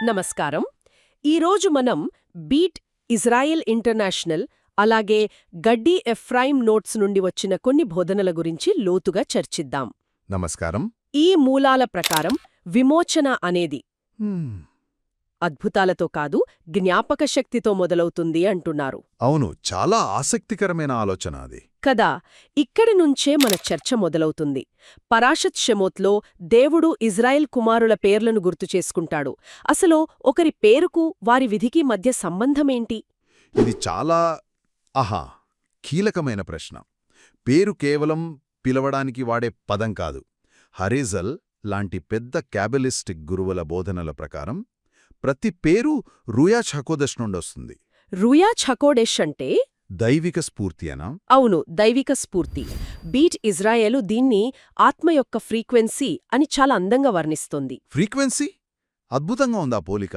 నమస్కారం. ఈరోజు మనం బీట్ ఇజ్రాయెల్ ఇంటర్నేషనల్ అలాగే గడ్డి ఎఫ్రాయిం నోట్స్ నుండి వచ్చిన కొన్ని బోధనల గురించి లోతుగా చర్చిద్దాం. నమస్కారం. ఈ మూలాల ప్రకారం విమోచన అనేది అద్భుతాలతో కాదు, జ్ఞాపకశక్తితో మొదలవుతుంది అంటున్నారు. అవును, చాలా ఆసక్తికరమైన ఆలోచన అది. కదా, ఇక్కడి నుంచే మన చర్చ మొదలవుతుంది. పరాషత్ షెమోత్లో దేవుడు ఇజ్రాయెల్ కుమారుల పేర్లను గుర్తు చేసుకుంటాడు. అసలు ఒకరి పేరుకు వారి విధికి మధ్య సంబంధమేంటి? ఇది చాలా కీలకమైన ప్రశ్న. పేరు కేవలం పిలవడానికి వాడే పదం కాదు. హరేజల్ లాంటి పెద్ద క్యాబలిస్టిక్ గురువుల బోధనల ప్రకారం ప్రతి పేరు రూయాచ్ హకోదెష్ నుండొస్తుంది. రూయాచ్ హకోడెష్ అంటే దైవిక స్ఫూర్తి అనా? అవును, దైవిక స్ఫూర్తి. బీట్ ఇజ్రాయేలు దీన్ని ఆత్మ యొక్క ఫ్రీక్వెన్సీ అని చాలా అందంగా వర్ణిస్తోంది. ఫ్రీక్వెన్సీ? అద్భుతంగా ఉందా పోలిక?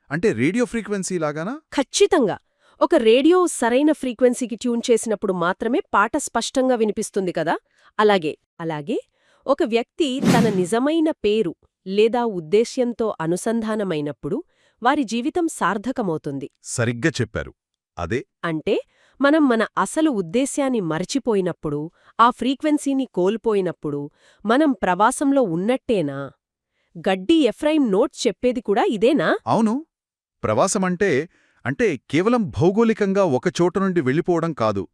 అంటే రేడియో ఫ్రీక్వెన్సీ లాగానా? ఖచ్చితంగా. ఒక రేడియో సరైన ఫ్రీక్వెన్సీకి ట్యూన్ చేసినప్పుడు మాత్రమే పాట స్పష్టంగా వినిపిస్తుంది కదా, అలాగే ఒక వ్యక్తి తన నిజమైన పేరు లేదా ఉద్దేశ్యంతో అనుసంధానమైనప్పుడు వారి జీవితం సార్థకమవుతుంది. సరిగ్గా చెప్పారు. అదే అంటే మనం మన అసలు ఉద్దేశ్యాన్ని మరచిపోయినప్పుడు, ఆ ఫ్రీక్వెన్సీని కోల్పోయినప్పుడు మనం ప్రవాసంలో ఉన్నట్టేనా? గడ్డి ఎఫ్రాయిం నోట్స్ చెప్పేది కూడా ఇదేనా? అవును. ప్రవాసమంటే కేవలం భౌగోళికంగా ఒకచోట నుండి వెళ్ళిపోవడం కాదు.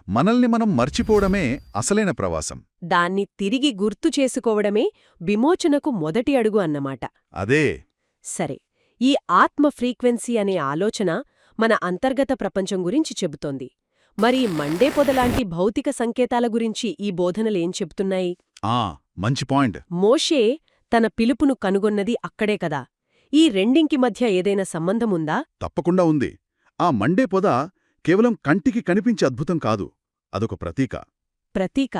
మనల్ని మనం మర్చిపోవడమే అసలైన ప్రవాసం. దాన్ని తిరిగి గుర్తు చేసుకోవడమే విమోచనకు మొదటి అడుగు అన్నమాట. అదే. సరే, ఈ ఆత్మ ఫ్రీక్వెన్సీ అనే ఆలోచన మన అంతర్గత ప్రపంచం గురించి చెబుతోంది. మరి మండే పొదలాంటి భౌతిక సంకేతాల గురించి ఈ బోధనలేం చెబుతున్నాయి? మంచి పాయింట్. మోషే తన పిలుపును కనుగొన్నది అక్కడే కదా. ఈ రెండింకి మధ్య ఏదైనా సంబంధముందా? తప్పకుండా ఉంది. ఆ మండే పొద కేవలం కంటికి కనిపించే అద్భుతం కాదు, అదొక ప్రతీక. ప్రతీక?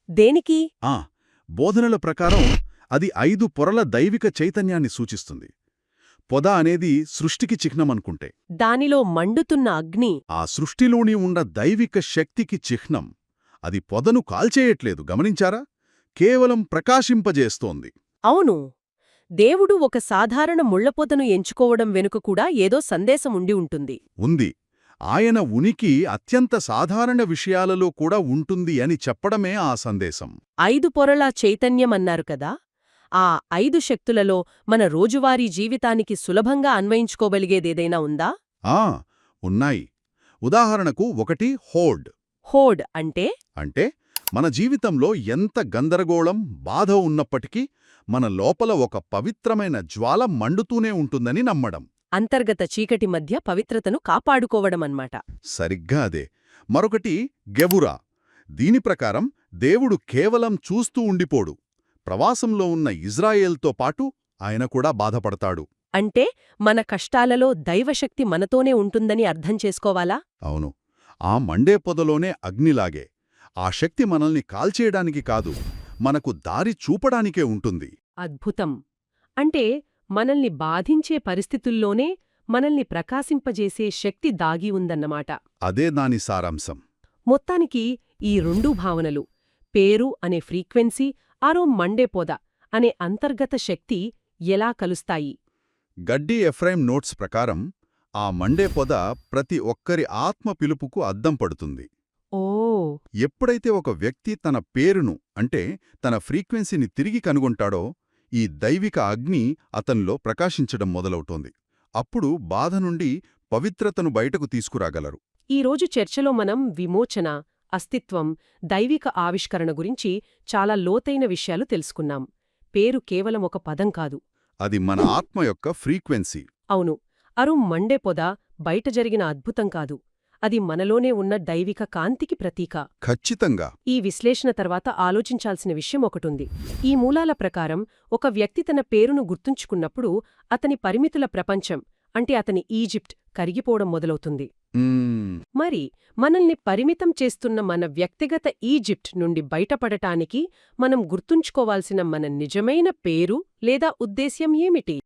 దేనికి? బోధనల ప్రకారం అది 5 పొరల దైవిక చైతన్యాన్ని సూచిస్తుంది. పొద అనేది సృష్టికి చిహ్నమనుకుంటే, దానిలో మండుతున్న అగ్ని ఆ సృష్టిలోని ఉన్న దైవిక శక్తికి చిహ్నం. అది పొదను కాల్చేయట్లేదు, గమనించారా? కేవలం ప్రకాశింపజేస్తోంది. అవును. దేవుడు ఒక సాధారణ ముళ్లపొదను ఎంచుకోవడం వెనుక కూడా ఏదో సందేశం ఉండి ఉంటుంది. ఉంది. ఆయన ఉనికి అత్యంత సాధారణ విషయాలలో కూడా ఉంటుంది అని చెప్పడమే ఆ సందేశం. 5 పొరల చైతన్యమన్నారు కదా. ఆ 5 శక్తులలో మన రోజువారీ జీవితానికి సులభంగా అన్వయించుకోగలిగేదేదైనా ఉందా? ఉన్నాయి. ఉదాహరణకు 1 హోడ్. హోడ్ అంటే మన జీవితంలో ఎంత గందరగోళం, బాధ ఉన్నప్పటికీ మన లోపల ఒక పవిత్రమైన జ్వాల మండుతూనే ఉంటుందని నమ్మడం. అంతర్గత చీకటి మధ్య పవిత్రతను కాపాడుకోవడమన్నమాట. సరిగ్గా అదే. మరొకటి గెవురా. దీని ప్రకారం దేవుడు కేవలం చూస్తూ ఉండిపోడు. ప్రవాసంలో ఉన్న ఇజ్రాయేల్తో పాటు ఆయన కూడా బాధపడతాడు. అంటే మన కష్టాలలో దైవశక్తి మనతోనే ఉంటుందని అర్థం చేసుకోవాలా? అవును. ఆ మండే పొదలోనే అగ్నిలాగే ఆ శక్తి మనల్ని కాల్చేయడానికి కాదు, మనకు దారి చూపడానికే ఉంటుంది. అద్భుతం. అంటే మనల్ని బాధించే పరిస్థితుల్లోనే మనల్ని ప్రకాశింపజేసే శక్తి దాగి ఉందన్నమాట. అదే దాని సారాంశం. మొత్తానికి ఈ 2 భావనలు, పేరు అనే ఫ్రీక్వెన్సీ, ఆరో మండే పొద అనే అంతర్గత శక్తి ఎలా కలుస్తాయి? గడ్డి ఎఫ్రాయిం నోట్స్ ప్రకారం ఆ మండే పొద ప్రతి ఒక్కరి ఆత్మ పిలుపుకు అద్దం పడుతుంది. ఎప్పుడైతే ఒక వ్యక్తి తన పేరును తన ఫ్రీక్వెన్సీని తిరిగి కనుగొంటాడో, ఈ దైవిక అగ్ని అతన్లో ప్రకాశించడం మొదలవుతోంది. అప్పుడు బాధ నుండి పవిత్రతను బయటకు తీసుకురాగలరు. ఈరోజు చర్చలో మనం విమోచన, అస్తిత్వం, దైవిక ఆవిష్కరణ గురించి చాలా లోతైన విషయాలు తెలుసుకున్నాం. పేరు కేవలం ఒక పదం కాదు, అది మన ఆత్మ యొక్క ఫ్రీక్వెన్సీ. అవును. మండే పొద బయట జరిగిన అద్భుతం కాదు, అది మనలోనే ఉన్న దైవిక కాంతికి ప్రతీక. ఖచ్చితంగా. ఈ విశ్లేషణ తర్వాత ఆలోచించాల్సిన విషయం ఒకటుంది. ఈ మూలాల ప్రకారం ఒక వ్యక్తి తన పేరును గుర్తుంచుకున్నప్పుడు అతని పరిమితుల ప్రపంచం, అతని ఈజిప్ట్ కరిగిపోవడం మొదలవుతుంది. మరి మనల్ని పరిమితం చేస్తున్న మన వ్యక్తిగత ఈజిప్ట్ నుండి బయటపడటానికి మనం గుర్తుంచుకోవాల్సిన మన నిజమైన పేరు లేదా ఉద్దేశ్యం ఏమిటి?